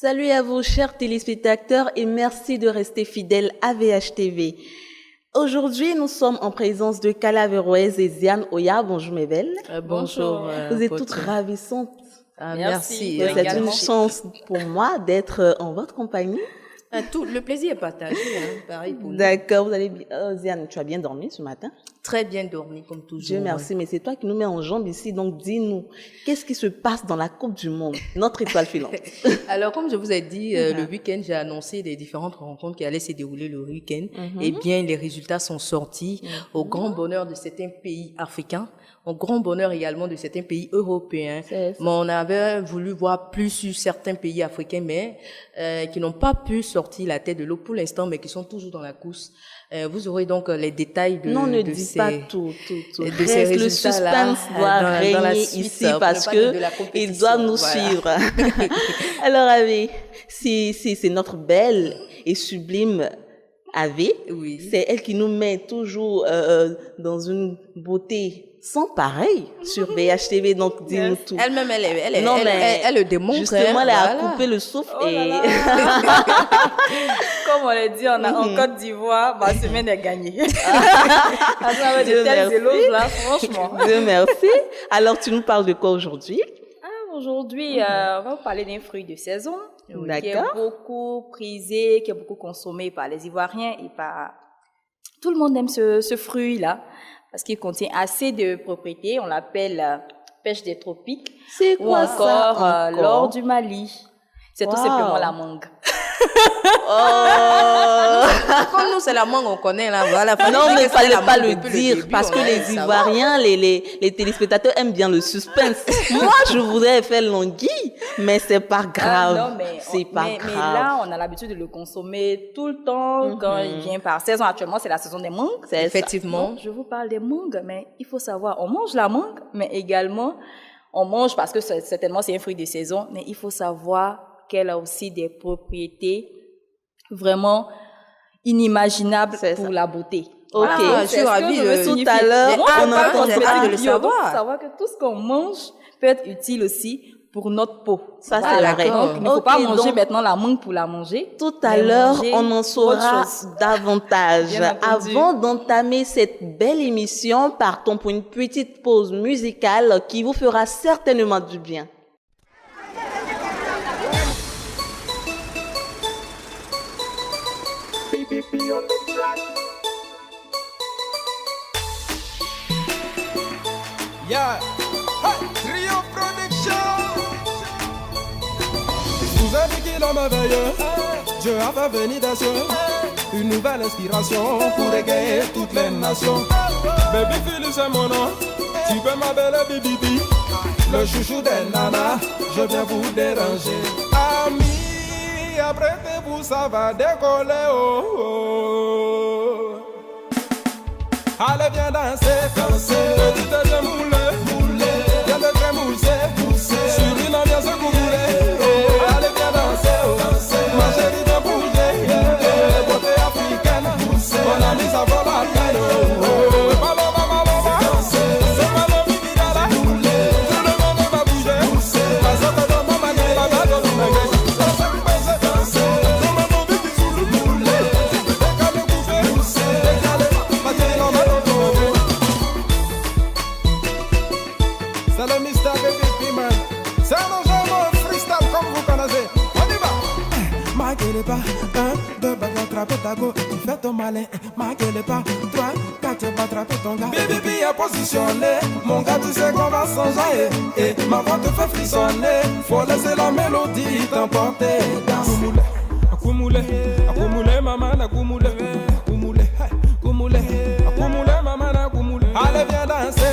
Salut à vous, chers téléspectateurs, et merci de rester fidèles à VHTV. Aujourd'hui, nous sommes en présence de Kala Veroez et Ziane Oya. Bonjour mes belles. Bonjour. Vous êtes toutes ravissantes. Merci. C'est une chance pour moi d'être en votre compagnie. Tout le plaisir est partagé, pareil pour nous. D'accord, vous allez bien. Ziane, tu as bien dormi ce matin? Très bien dormi, comme toujours. Dieu merci, mais c'est toi qui nous mets en jambes ici, donc dis-nous, qu'est-ce qui se passe dans la Coupe du Monde, notre étoile filante? Alors, comme je vous ai dit, le week-end, j'ai annoncé les différentes rencontres qui allaient se dérouler le week-end. Eh bien, les résultats sont sortis au grand bonheur de certains pays africains, au grand bonheur également de certains pays européens. Mais on avait voulu voir plus sur certains pays africains, mais qui n'ont pas pu sortir la tête de l'eau pour l'instant, mais qui sont toujours dans la course. Vous aurez donc les détails de, non, ne de dis ces, pas tout. de ces résultats-là. Le suspense doit régner ici parce que ils doivent nous suivre. Alors, Ave, c'est notre belle et sublime Ave. Oui. C'est elle qui nous met toujours dans une beauté sans pareil sur VHTV, donc dis-nous tout. Elle-même, elle le démontre. Justement, elle a coupé le souffle et... Comme on l'a dit en Côte d'Ivoire, ma semaine est gagnée. À travers de telles éloges là, franchement. Dieu merci. Alors, tu nous parles de quoi aujourd'hui? Aujourd'hui, on va vous parler d'un fruit de saison qui est beaucoup prisé, qui est beaucoup consommé par les Ivoiriens et par... Tout le monde aime ce fruit-là parce qu'il contient assez de propriétés. On l'appelle pêche des tropiques. C'est quoi ou encore l'or du Mali. C'est tout simplement la mangue. Comme nous, c'est la mangue, on connaît là. Voilà. Non, mais il ne fallait pas le dire parce que les Ivoiriens, les téléspectateurs aiment bien le suspense. Moi, je voudrais faire l'anguille, mais c'est pas grave. C'est pas grave. Mais là, on a l'habitude de le consommer tout le temps quand il vient par saison. Actuellement, c'est la saison des mangues. Effectivement. Donc, je vous parle des mangues, mais il faut savoir, on mange la mangue, mais également, on mange parce que certainement c'est un fruit de saison, mais il faut savoir qu'elle a aussi des propriétés vraiment inimaginables pour la beauté. Ok, voilà, je suis ravie. Tout à l'heure, on a entendu de le savoir que tout ce qu'on mange peut être utile aussi pour notre peau. Ça, c'est vrai. Donc, il ne faut pas manger maintenant la mangue pour la manger. Tout à l'heure, on en saura davantage. Avant d'entamer cette belle émission, partons pour une petite pause musicale qui vous fera certainement du bien. Yeah, hey, Trio Production. Vous avez dit l'homme veilleux, Dieu a fait venir des cieux une nouvelle inspiration pour égayer toutes les nations. Baby Philly c'est mon nom, tu peux m'appeler Bibi, le chouchou des nanas, je viens vous déranger. Amis, apprêtez-vous, ça va décoller, oh, oh. Allez viens danser, petit de moulé, viens de crémousser, sur une ambiance coulée. Allez viens danser, ma chérie de bouger, beauté africaine, mon ami ça vaut la peine. C'est pas l'homme qui dit là, tout le monde va bouger, parce que dans mon manière, la bague de ma gueule. C'est le mystère Baby man. C'est un enjeu freestyle comme vous connaissez. On y va. Ma gueule pas, 1, 2, va attraper ta go. Tu fais ton malin. Ma gueule pas, 3, 4, va attraper ton gars. Bibi est positionné. Mon gars, tu sais qu'on va s'enjailler. Et ma voix te fait frissonner. Faut laisser la mélodie t'emporter. Akoumouler, akoumouler, maman, akoumouler. Akoumouler, akoumouler, akoumouler, maman, akoumouler. Allez, viens danser.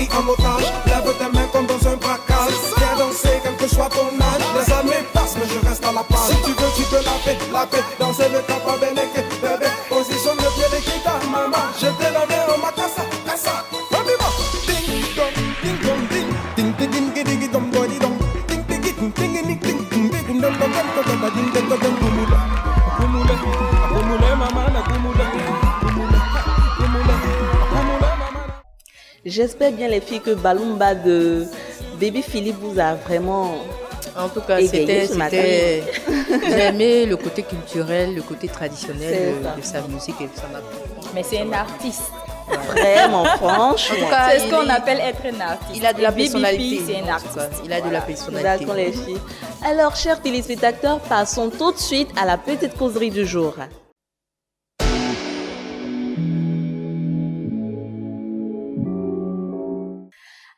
En otage, lève tes mains comme dans un braquage. Viens danser, quel que soit ton âge. Les années passent, mais je reste la paix, danser le capa beneke, bébé, positionne le pied de Kika, maman, je te la mets en ma casa, casa, mamima, ding dong, ding dong, ding, ding ding ding ding dong dong dong, ding ding ding ding ding ding ding ding dong dong dong dong ding ding dong dong kumula, kumula, kumula, maman, kumula, kumula, kumula, kumula, maman. J'espère bien les filles que Balumba de Baby Philippe vous a vraiment... En tout cas, j'ai aimé le côté culturel, le côté traditionnel de sa musique et ça m'a plu. Mais c'est un artiste. Vraiment, franchement. C'est ce qu'on appelle être un artiste. Il a de la personnalité. C'est un artiste. Il a de la personnalité. D'accord, les filles. Alors, chers téléspectateurs, passons tout de suite à la petite causerie du jour.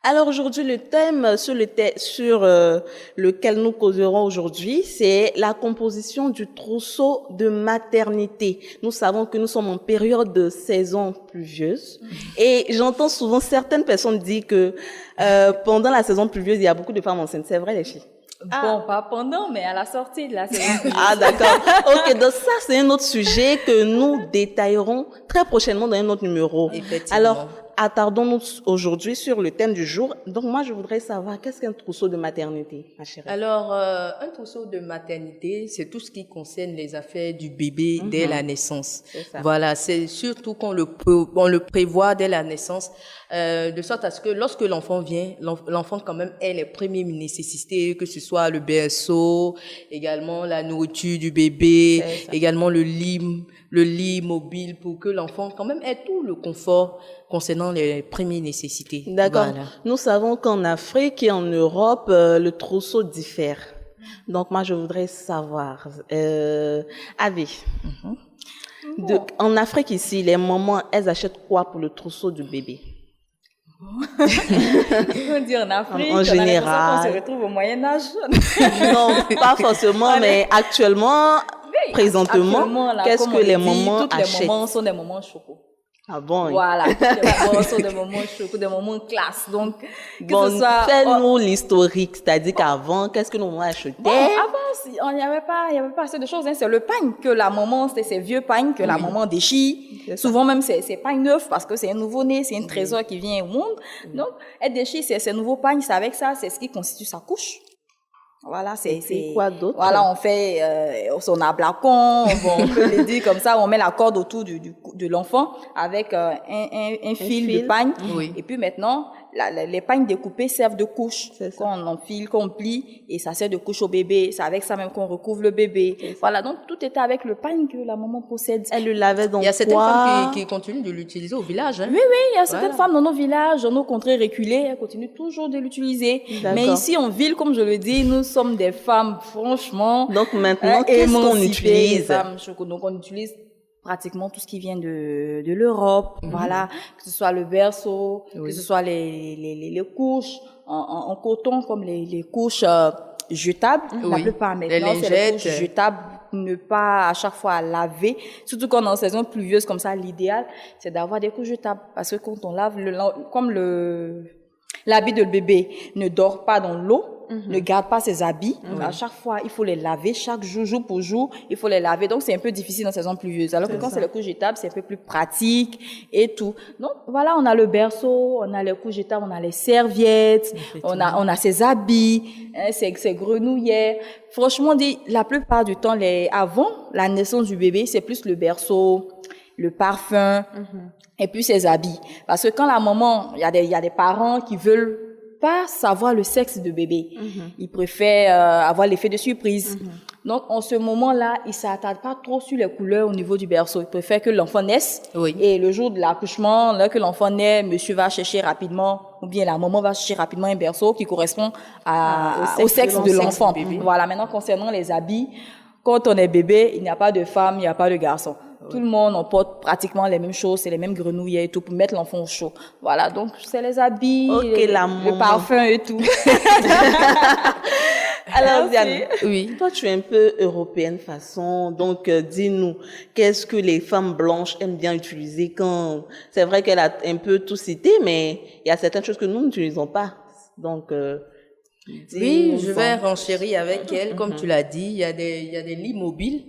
Alors aujourd'hui, le thème sur lequel nous causerons aujourd'hui, c'est la composition du trousseau de maternité. Nous savons que nous sommes en période de saison pluvieuse et j'entends souvent certaines personnes dire que pendant la saison pluvieuse, il y a beaucoup de femmes enceintes. C'est vrai, les filles? Bon, pas pendant, mais à la sortie de la saison pluvieuse. Ah, d'accord. Ok, donc ça, c'est un autre sujet que nous détaillerons très prochainement dans un autre numéro. Effectivement. Alors, attardons-nous aujourd'hui sur le thème du jour. Donc, moi, je voudrais savoir, qu'est-ce qu'un trousseau de maternité, ma chérie? Alors, un trousseau de maternité, c'est tout ce qui concerne les affaires du bébé dès la naissance. C'est ça. Voilà, c'est surtout qu'on le prévoit dès la naissance, de sorte à ce que lorsque l'enfant vient, l'enfant quand même ait les premières nécessités, que ce soit le berceau, également la nourriture du bébé, également le lit mobile, pour que l'enfant quand même ait tout le confort concernant les premières nécessités. D'accord. Voilà. Nous savons qu'en Afrique et en Europe, le trousseau diffère. Donc, moi, je voudrais savoir, Avi, en Afrique ici, les mamans, elles achètent quoi pour le trousseau du bébé? On dit en Afrique, en général, on se retrouve au Moyen-Âge. Non, pas forcément, mais actuellement, présentement, qu'est-ce que les mamans achètent? Toutes les mamans sont des mamans choco. Ah bon? Voilà, toutes les mamans sont des mamans choco, des mamans classe. Donc, bon, fais-nous l'historique, c'est-à-dire qu'avant, qu'est-ce que nos mamans achetaient? Bon, avant, il n'y avait pas assez de choses. Hein. C'est le pagne que la maman, c'est ces vieux pagnes que la maman déchire. Souvent même, c'est pagnes neufs parce que c'est un nouveau-né, c'est un trésor qui vient au monde. Donc, elle déchire ces nouveaux pagnes, c'est avec ça, c'est ce qui constitue sa couche. Voilà, c'est quoi d'autre? Voilà, on fait son ablacon, on peut le dire comme ça, on met la corde autour de l'enfant avec un fil de pagne. Oui. Et puis maintenant, les pagnes découpées servent de couche. Qu'on enfile, qu'on plie, et ça sert de couche au bébé. C'est avec ça même qu'on recouvre le bébé. Voilà, donc tout était avec le pagne que la maman possède. Elle le lavait dans quoi? Il y a certaines femmes qui continuent de l'utiliser au village. Hein. Oui, il y a certaines femmes dans nos villages, dans nos contrées reculées, elles continuent toujours de l'utiliser. Mais ici, en ville, comme je le dis, nous sommes des femmes, franchement. Donc maintenant, qu'est-ce qu'on utilise? Donc on utilise pratiquement tout ce qui vient de l'Europe, voilà, que ce soit le berceau, que ce soit les couches en coton, comme les couches jetables. La plupart maintenant, c'est les couches jetables, ne pas à chaque fois laver, surtout quand on est en saison pluvieuse comme ça. L'idéal, c'est d'avoir des couches jetables, parce que quand on lave, comme l'habit de bébé ne dort pas dans l'eau, ne garde pas ses habits. À chaque fois, il faut les laver. Chaque jour pour jour, il faut les laver. Donc, c'est un peu difficile en saison pluvieuse. Alors que quand c'est les couches jetables, c'est un peu plus pratique et tout. Donc, voilà, on a le berceau, on a les couches jetables, on a les serviettes, on a ses habits, ses grenouillères. Franchement, la plupart du temps, avant la naissance du bébé, c'est plus le berceau, le parfum, et puis ses habits. Parce que quand la maman, il y a des parents qui veulent pas savoir le sexe de bébé. Ils préfèrent avoir l'effet de surprise. Donc, en ce moment-là, ils s'attardent pas trop sur les couleurs au niveau du berceau. Ils préfèrent que l'enfant naisse. Et le jour de l'accouchement, là que l'enfant naît, monsieur va chercher rapidement, ou bien la maman va chercher rapidement un berceau qui correspond au sexe de l'enfant. Voilà. Maintenant, concernant les habits, quand on est bébé, il n'y a pas de femme, il n'y a pas de garçon. Tout le monde, on porte pratiquement les mêmes choses, c'est les mêmes grenouilles et tout pour mettre l'enfant au chaud. Voilà, donc c'est les habits, le parfum et tout. Alors, Diane, toi tu es un peu européenne façon, donc dis-nous, qu'est-ce que les femmes blanches aiment bien utiliser quand... C'est vrai qu'elle a un peu tout cité, mais il y a certaines choses que nous n'utilisons pas. Donc... oui, je vais renchérir avec elle. Comme tu l'as dit, il y a des lits mobiles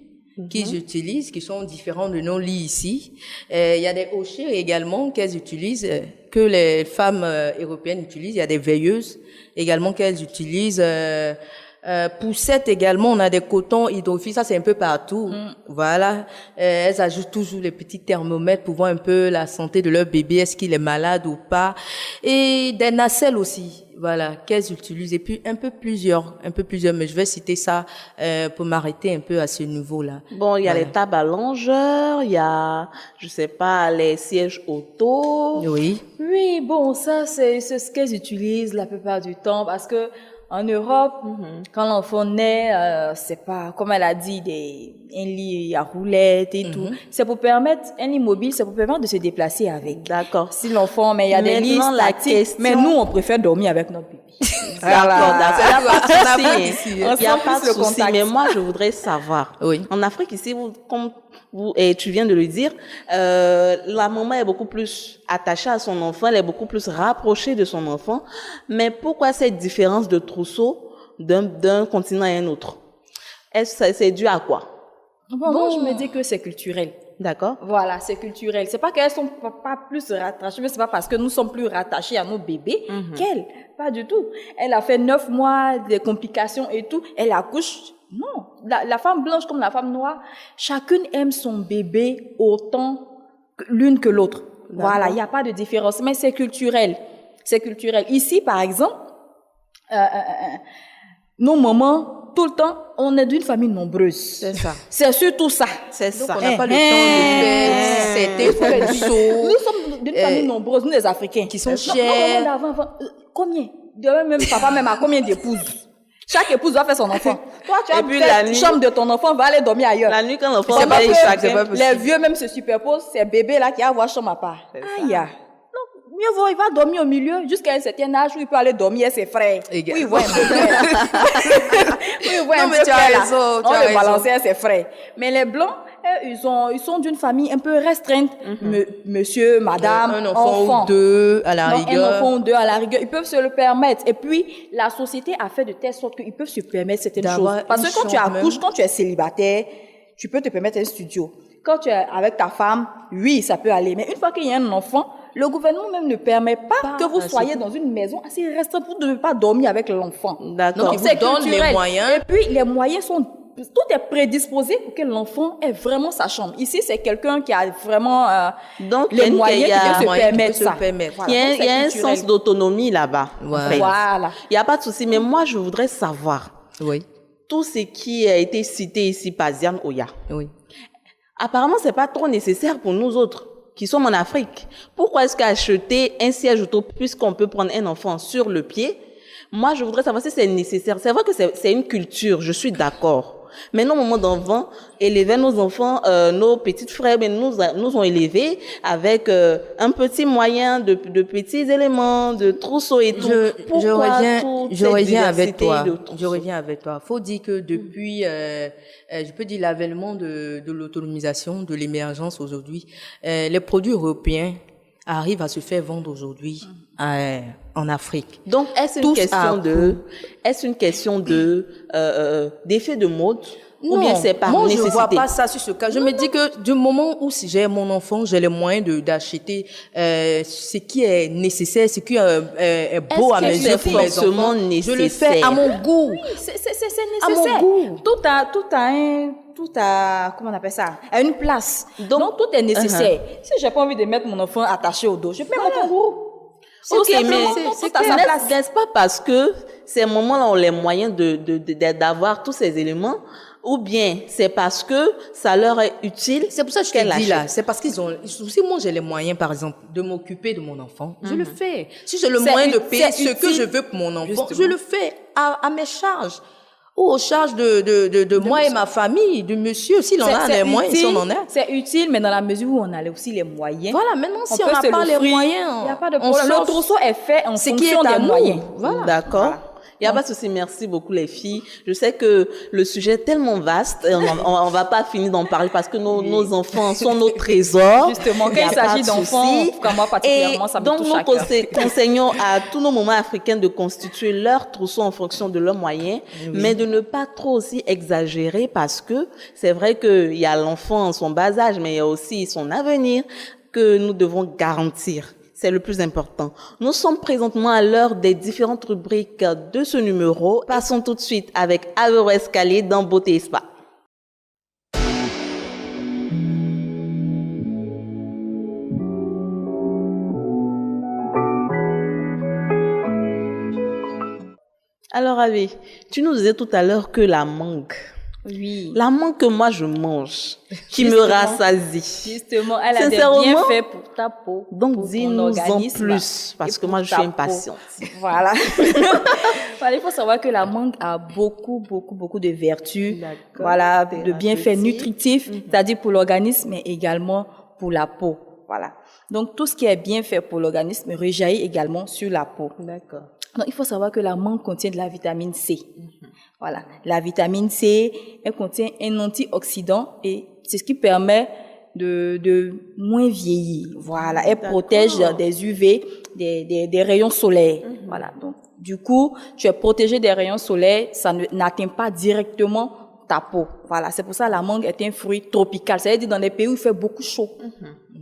qu'ils utilisent, qui sont différents de nos lits ici. Il y a des hochets également qu'elles utilisent, que les femmes européennes utilisent. Il y a des veilleuses également qu'elles utilisent. Poussette également, on a des cotons hydrophiles, ça c'est un peu partout. Voilà. Elles ajoutent toujours les petits thermomètres pour voir un peu la santé de leur bébé, est-ce qu'il est malade ou pas. Et des nacelles aussi, voilà, qu'elles utilisent. Et puis un peu plusieurs, mais je vais citer ça pour m'arrêter un peu à ce niveau-là. Bon, il y a les tables à longeur, il y a, je sais pas, les sièges auto. Oui. Oui, bon, ça c'est ce qu'elles utilisent la plupart du temps parce que en Europe, quand l'enfant naît, c'est pas, comme elle a dit, un lit à roulettes et tout. C'est pour permettre, un lit mobile, c'est pour permettre de se déplacer avec. D'accord. Si l'enfant, mais il y a des lits statiques. Mais nous, on préfère dormir avec notre bébé. D'accord, d'accord. Il Il n'y a pas de souci, mais moi, je voudrais savoir. Oui. En Afrique, ici, comme vous, et tu viens de le dire, la maman est beaucoup plus attachée à son enfant, elle est beaucoup plus rapprochée de son enfant. Mais pourquoi cette différence de trousseau d'un continent à un autre? Est-ce que c'est dû à quoi? Moi, je me dis que c'est culturel. D'accord. Voilà, c'est culturel. C'est pas qu'elles sont pas plus rattachées, mais c'est pas parce que nous sommes plus rattachés à nos bébés qu'elle. Pas du tout. Elle a fait 9 mois, des complications et tout. Elle accouche. Non. La femme blanche comme la femme noire, chacune aime son bébé autant l'une que l'autre. Voilà, il n'y a pas de différence. Mais c'est culturel. C'est culturel. Ici, par exemple, nos mamans, tout le temps, on est d'une famille nombreuse. C'est ça. C'est surtout ça. C'est ça. On n'a pas le temps de faire c'était saut. Nous sommes d'une famille nombreuse, nous les Africains. Qui sont chers. Combien? Même papa, même à combien d'épouses? Chaque épouse doit faire son enfant. Toi, tu as la chambre de ton enfant, va aller dormir ailleurs. La nuit, quand l'enfant c'est va les vieux même se superposent, c'est bébé là qui a avoir chambre à part. Aïe. Mieux vaut, il va dormir au milieu jusqu'à un certain âge où il peut aller dormir avec ses frères. Oui, il voit un peu frère. Oui, il voit un peu frère là. On le balancer avec ses frères. Mais les blancs, ils sont d'une famille un peu restreinte. Monsieur, madame, un enfant ou deux à la rigueur. Un enfant ou deux à la rigueur. Ils peuvent se le permettre. Et puis, la société a fait de telle sorte qu'ils peuvent se permettre certaines choses. Parce que quand tu accouches, quand tu es célibataire, tu peux te permettre un studio. Quand tu es avec ta femme, oui, ça peut aller. Mais une fois qu'il y a un enfant, le gouvernement même ne permet pas que vous soyez dans une maison assez restreinte pour ne pas dormir avec l'enfant. D'accord. Donc, ils vous donnent les moyens. Et puis, les moyens sont... Tout est prédisposé pour que l'enfant ait vraiment sa chambre. Ici, c'est quelqu'un qui a vraiment donc, les moyens qui peut se permettre ça. Voilà. Il y a un sens d'autonomie là-bas. Voilà. Il n'y a pas de souci. Mais moi, je voudrais savoir tout ce qui a été cité ici par Ziane Oya. Oui. Apparemment, c'est pas trop nécessaire pour nous autres qui sommes en Afrique. Pourquoi est-ce qu'acheter un siège auto puisqu'on peut prendre un enfant sur le pied? Moi, je voudrais savoir si c'est nécessaire. C'est vrai que c'est une culture, je suis d'accord. Mais nos mamans d'enfants élevaient nos enfants, nos petites frères, mais nous ont élevés avec un petit moyen de petits éléments, de trousseau et tout. Je reviens avec toi. Je reviens avec toi. Faut dire que depuis, je peux dire l'avènement de l'autonomisation, de l'émergence aujourd'hui, les produits européens arrivent à se faire vendre aujourd'hui en Afrique. Donc, est-ce une question d'effet de mode? Non, ou bien c'est par nécessité? Moi, je vois pas ça sur ce cas. Je me dis que du moment où si j'ai mon enfant, j'ai les moyens d'acheter ce qui est nécessaire, ce qui est beau à mes yeux pour mes enfants. Je le fais à mon goût. Oui, c'est nécessaire. À mon goût. Tout a, comment on appelle ça? À une place. Donc tout est nécessaire. Si j'ai pas envie de mettre mon enfant attaché au dos, je mets mon kangourou. Ok, mais n'est-ce pas parce que ces moments-là ont les moyens d'avoir tous ces éléments, ou bien c'est parce que ça leur est utile? C'est pour ça que je te dis là, c'est parce qu'ils ont, si moi j'ai les moyens par exemple de m'occuper de mon enfant, je le fais. Si j'ai le moyen de payer ce que je veux pour mon enfant, je le fais à mes charges. Ou aux charges de moi et ma famille, du monsieur, s'il en a les moyens, si on en a. C'est utile, mais dans la mesure où on a aussi les moyens. Voilà, maintenant, si on n'a pas les moyens, il n'y a pas de problème. Le trousseau est fait en fonction des moyens. Voilà. D'accord. Il n'y a pas de souci, merci beaucoup les filles. Je sais que le sujet est tellement vaste, on va pas finir d'en parler parce que nos enfants sont nos trésors. Justement, quand il s'agit d'enfants, comme moi particulièrement, ça me touche à cœur. Donc nous conseillons à tous nos mamans africaines de constituer leur trousseau en fonction de leurs moyens, mais de ne pas trop aussi exagérer parce que c'est vrai qu'il y a l'enfant en son bas âge, mais il y a aussi son avenir que nous devons garantir. C'est le plus important. Nous sommes présentement à l'heure des différentes rubriques de ce numéro. Passons tout de suite avec Avero Escalier dans Beauté et Spa. Alors, Ave, tu nous disais tout à l'heure que la mangue. Oui. La mangue que moi je mange, qui me rassasie. Justement, elle a des bienfaits pour ta peau. Donc, dis-nous en plus, parce que moi je suis impatiente. Voilà. Voilà. Il faut savoir que la mangue a beaucoup de vertus. Voilà, de bienfaits nutritifs, c'est-à-dire pour l'organisme, mais également pour la peau. Voilà. Donc, tout ce qui est bien fait pour l'organisme rejaillit également sur la peau. D'accord. Donc, il faut savoir que la mangue contient de la vitamine C. Voilà. La vitamine C, elle contient un antioxydant et c'est ce qui permet de moins vieillir. Voilà. Elle protège des UV, des rayons solaires. Voilà. Donc, du coup, tu es protégé des rayons solaires, ça n'atteint pas directement ta peau. Voilà. C'est pour ça que la mangue est un fruit tropical. C'est-à-dire dans des pays où il fait beaucoup chaud.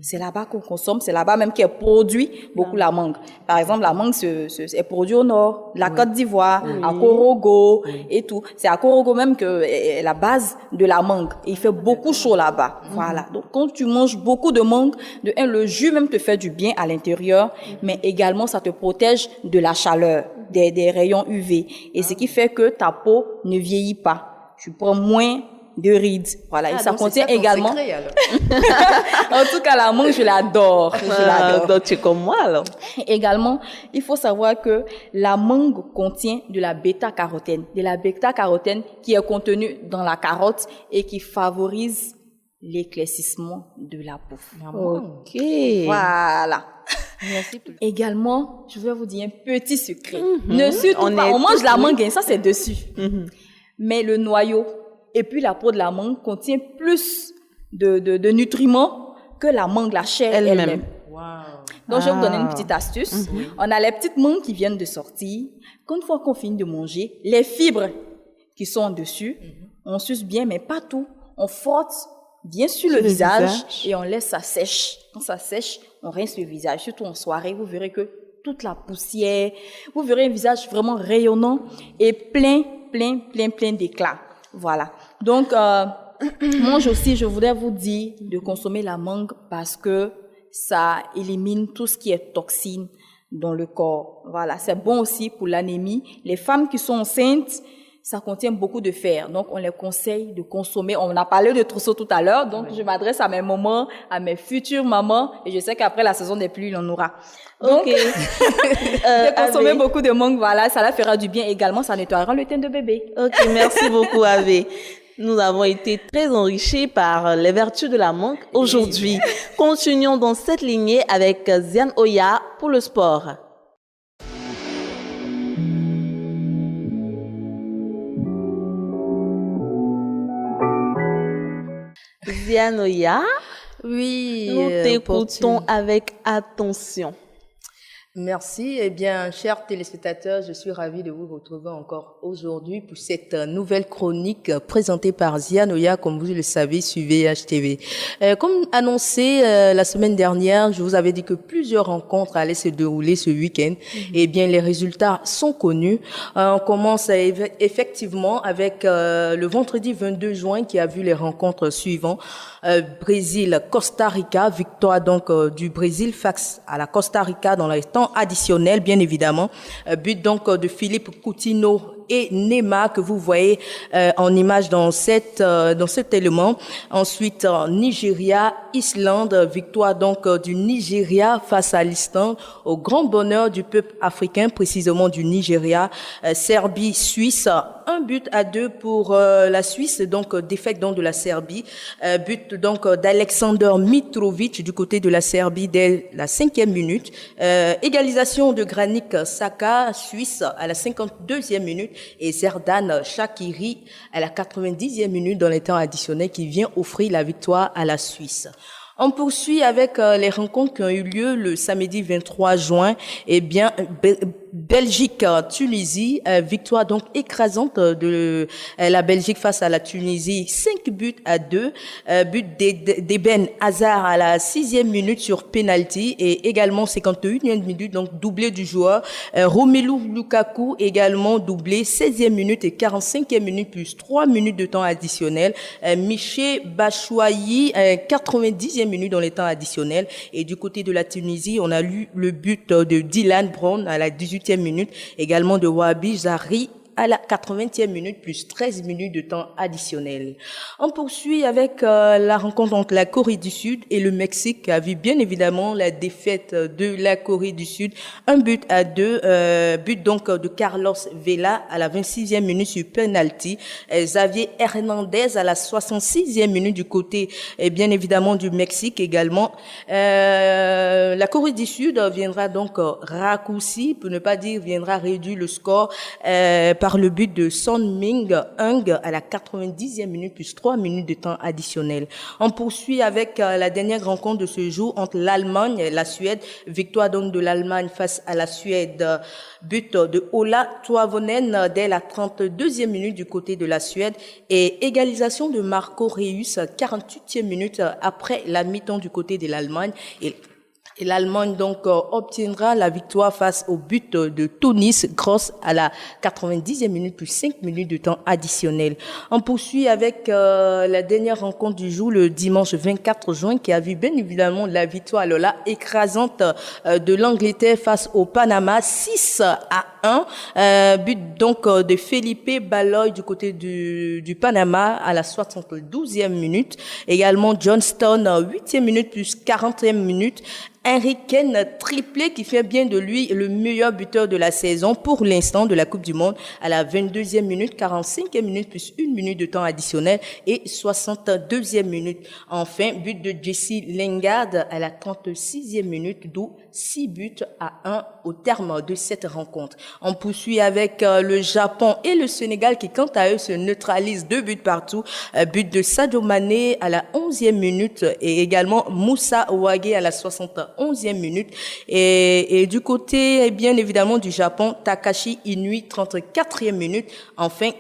C'est là-bas qu'on consomme, c'est là-bas même qu'est produit beaucoup la mangue. Par exemple, la mangue est produite au nord, la Côte d'Ivoire, à Korogo et tout. C'est à Korogo même que est la base de la mangue. Et il fait beaucoup chaud là-bas. Voilà. Donc, quand tu manges beaucoup de mangue, le jus même te fait du bien à l'intérieur, mais également ça te protège de la chaleur, des rayons UV. Et ce qui fait que ta peau ne vieillit pas. Tu prends moins de rides. Voilà. Et ça contient également. Secret, alors. En tout cas, la mangue, je l'adore. Donc, tu es comme moi, alors. Également, il faut savoir que la mangue contient de la bêta-carotène. De la bêta-carotène qui est contenue dans la carotte et qui favorise l'éclaircissement de la peau. Ok. Voilà. Merci. Également, je vais vous dire un petit secret. Ne surtout pas, on mange la mangue, ça c'est dessus. Mais le noyau et puis la peau de la mangue contient plus de nutriments que la mangue, la chair elle-même. Wow. Donc, je vais vous donner une petite astuce. On a les petites mangues qui viennent de sortir. Une fois qu'on finit de manger, les fibres qui sont en dessus, on suce bien, mais pas tout. On frotte bien sur le visage et on laisse ça sèche. Quand ça sèche, on rince le visage. Surtout en soirée, vous verrez que toute la poussière, vous verrez un visage vraiment rayonnant et plein d'éclat. Voilà. Donc, moi aussi, je voudrais vous dire de consommer la mangue parce que ça élimine tout ce qui est toxine dans le corps. Voilà. C'est bon aussi pour l'anémie. Les femmes qui sont enceintes, ça contient beaucoup de fer. Donc, on les conseille de consommer. On a parlé de trousseau tout à l'heure. Donc, je m'adresse à mes mamans, à mes futures mamans. Et je sais qu'après la saison des pluies, il en aura. Donc, de consommer beaucoup de mangue, voilà, ça leur fera du bien également. Ça nettoiera le teint de bébé. Ok, merci beaucoup, Ave. Nous avons été très enrichis par les vertus de la mangue aujourd'hui. Continuons dans cette lignée avec Ziane Oya pour le sport. Ziane Oya, oui, nous t'écoutons avec attention. Merci. Eh bien, chers téléspectateurs, je suis ravie de vous retrouver encore aujourd'hui pour cette nouvelle chronique présentée par Ziane Oya, comme vous le savez, sur VHTV. Comme annoncé la semaine dernière, je vous avais dit que plusieurs rencontres allaient se dérouler ce week-end. Eh bien, les résultats sont connus. On commence effectivement avec le vendredi 22 juin qui a vu les rencontres suivantes. Brésil-Costa Rica, victoire donc du Brésil face à la Costa Rica dans les temps additionnels, bien évidemment. But donc de Philippe Coutinho et Neymar que vous voyez en image dans cet élément. Ensuite, Nigeria, Islande, victoire donc du Nigeria face à l'Islande au grand bonheur du peuple africain, précisément du Nigeria. Serbie, Suisse, 1-2 pour la Suisse, donc défaite donc de la Serbie. But donc d'Alexander Mitrovic du côté de la Serbie dès la 5e minute. Égalisation de Granit Xhaka, Suisse, à la 52e minute, et Xherdan Shaqiri à la 90e minute dans les temps additionnels, qui vient offrir la victoire à la Suisse. On poursuit avec les rencontres qui ont eu lieu le samedi 23 juin. Eh bien, Belgique-Tunisie, victoire donc écrasante de la Belgique face à la Tunisie, 5-2, but d'Eben Hazard à la 6e minute sur penalty, et également 51e minute, donc doublé du joueur Romelu Lukaku, également doublé 16e minute et 45e minute plus 3 minutes de temps additionnel. Michy Batshuayi, 90e minute dans les temps additionnels. Et du côté de la Tunisie, on a eu le but de Dylan Brown à la 18e minute, également de Wabi Zahri à la 80e minute plus 13 minutes de temps additionnel. On poursuit avec la rencontre entre la Corée du Sud et le Mexique, qui a vu bien évidemment la défaite de la Corée du Sud, 1-2, but donc de Carlos Vela à la 26e minute sur penalty, Xavier Hernandez à la 66e minute du côté bien évidemment du Mexique également. La Corée du Sud viendra donc raccourci, pour ne pas dire viendra réduire le score par le but de Son Min-Heung à la 90e minute plus 3 minutes de temps additionnel. On poursuit avec la dernière rencontre de ce jour entre l'Allemagne et la Suède. Victoire donc de l'Allemagne face à la Suède. But de Ola Toivonen dès la 32e minute du côté de la Suède, et égalisation de Marco Reus 48e minute après la mi-temps du côté de l'Allemagne. Et l'Allemagne donc obtiendra la victoire face au but de Tonis Gross à la 90e minute plus 5 minutes de temps additionnel. On poursuit avec la dernière rencontre du jour, le dimanche 24 juin, qui a vu bien évidemment la victoire écrasante de l'Angleterre face au Panama, 6-1. But donc de Felipe Baloy du côté du Panama à la 72e minute. Également Johnston, 8e minute plus 40e minute. Harry Kane, triplé, qui fait bien de lui le meilleur buteur de la saison pour l'instant de la Coupe du Monde à la 22e minute, 45e minute plus 1 minute de temps additionnel et 62e minute. Enfin, but de Jesse Lingard à la 36e minute, d'où 6-1 au terme de cette rencontre. On poursuit avec le Japon et le Sénégal qui, quant à eux, se neutralisent 2 buts partout. But de Sadio Mané à la 11e minute et également Moussa Ouagé à la 71e minute. Et du côté, bien évidemment, du Japon, Takashi Inui, 34e minute. Enfin,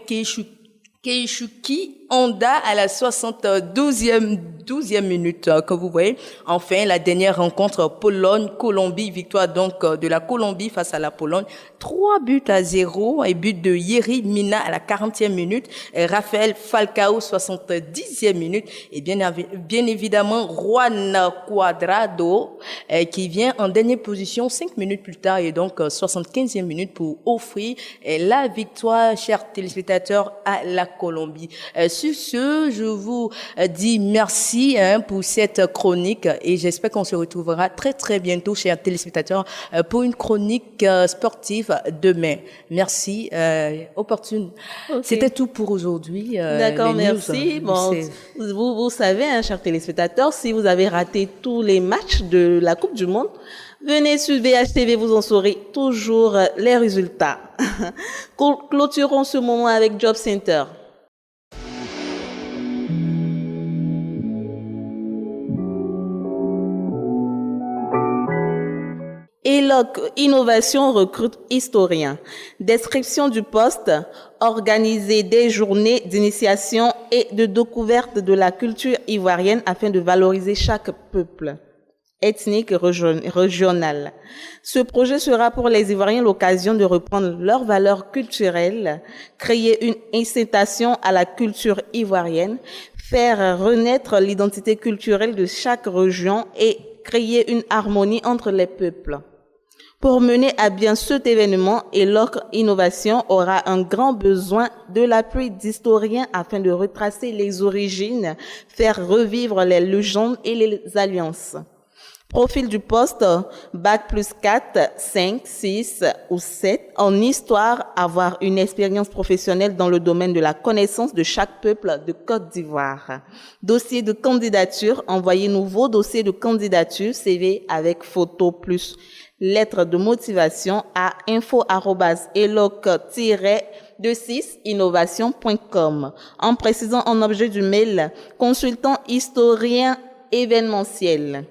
Keisuke Honda à la 12e minute, que vous voyez. Enfin, la dernière rencontre Pologne-Colombie, victoire donc de la Colombie face à la Pologne, 3-0, et but de Yerry Mina à la 40e minute, et Rafael Falcao 70e minute, et bien évidemment Juan Cuadrado qui vient en dernière position 5 minutes plus tard, et donc 75e minute pour offrir la victoire, chers téléspectateurs, à la Colombie. Sur ce, je vous dis merci pour cette chronique, et j'espère qu'on se retrouvera très très bientôt, chers téléspectateurs, pour une chronique sportive demain. Merci, opportune. Okay. C'était tout pour aujourd'hui. D'accord, merci. Bon, vous savez, chers téléspectateurs, si vous avez raté tous les matchs de la Coupe du Monde, venez sur VHTV, vous en saurez toujours les résultats. Clôturons ce moment avec Job Center. ELOC Innovation recrute historien. Description du poste, organiser des journées d'initiation et de découverte de la culture ivoirienne afin de valoriser chaque peuple ethnique régional. Ce projet sera pour les Ivoiriens l'occasion de reprendre leurs valeurs culturelles, créer une incitation à la culture ivoirienne, faire renaître l'identité culturelle de chaque région et créer une harmonie entre les peuples. Pour mener à bien cet événement, ELOC Innovation aura un grand besoin de l'appui d'historiens afin de retracer les origines, faire revivre les légendes et les alliances. Profil du poste, bac plus 4, 5, 6 ou 7 en histoire, avoir une expérience professionnelle dans le domaine de la connaissance de chaque peuple de Côte d'Ivoire. Dossier de candidature, envoyez-nous vos dossiers de candidature, CV avec photo plus lettre de motivation à info@eloc-26innovation.com en précisant en objet du mail consultant historien événementiel.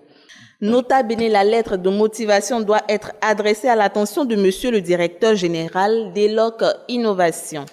Nota bene, la lettre de motivation doit être adressée à l'attention de monsieur le directeur général d'Eloc Innovation.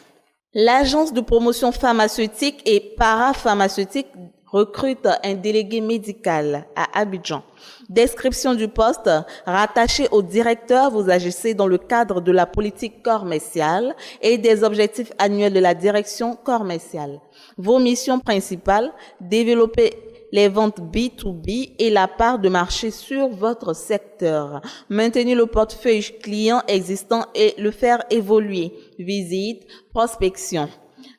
L'agence de promotion pharmaceutique et parapharmaceutique recrute un délégué médical à Abidjan. Description du poste, rattaché au directeur, vous agissez dans le cadre de la politique commerciale et des objectifs annuels de la direction commerciale. Vos missions principales, développer les ventes B2B et la part de marché sur votre secteur. Maintenir le portefeuille client existant et le faire évoluer. Visite, prospection.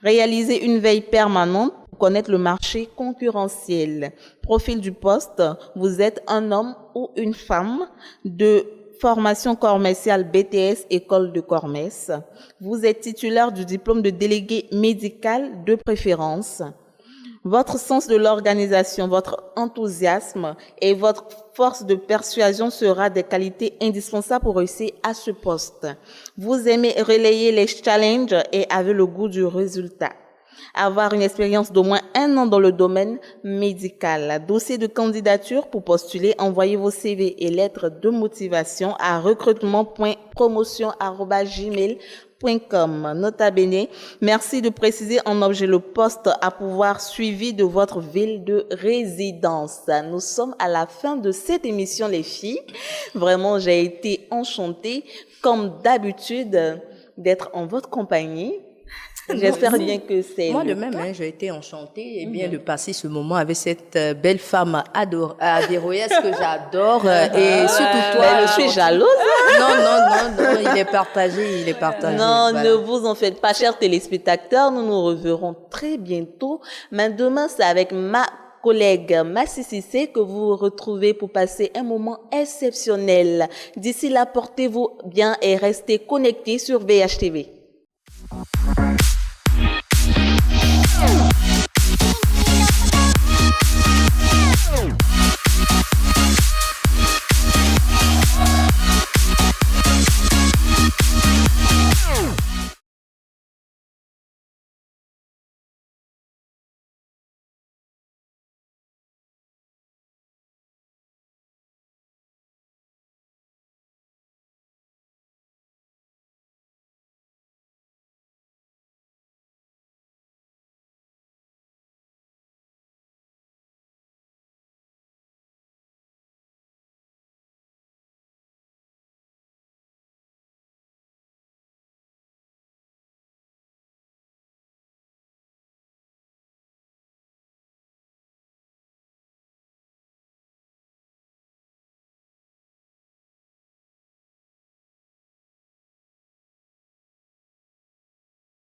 Réaliser une veille permanente pour connaître le marché concurrentiel. Profil du poste, vous êtes un homme ou une femme de formation commerciale BTS, école de commerce. Vous êtes titulaire du diplôme de délégué médical de préférence. Votre sens de l'organisation, votre enthousiasme et votre force de persuasion sera des qualités indispensables pour réussir à ce poste. Vous aimez relayer les challenges et avez le goût du résultat. Avoir une expérience d'au moins 1 an dans le domaine médical. Dossier de candidature pour postuler, envoyez vos CV et lettres de motivation à recrutement.promotion@gmail.com. Nota bene, merci de préciser en objet le poste à pouvoir suivi de votre ville de résidence. Nous sommes à la fin de cette émission, les filles. Vraiment, j'ai été enchantée, comme d'habitude, d'être en votre compagnie. J'espère bien que c'est moi de même, j'ai été enchantée et bien de passer ce moment avec cette belle femme adéroïesque que j'adore et surtout toi. Je suis jalouse. Non, il est partagé, Non, voilà. ne vous en faites pas, chers téléspectateurs. Nous nous reverrons très bientôt. Mais demain, c'est avec ma collègue Massi Cissé que vous vous retrouvez pour passer un moment exceptionnel. D'ici là, portez-vous bien et restez connectés sur VHTV.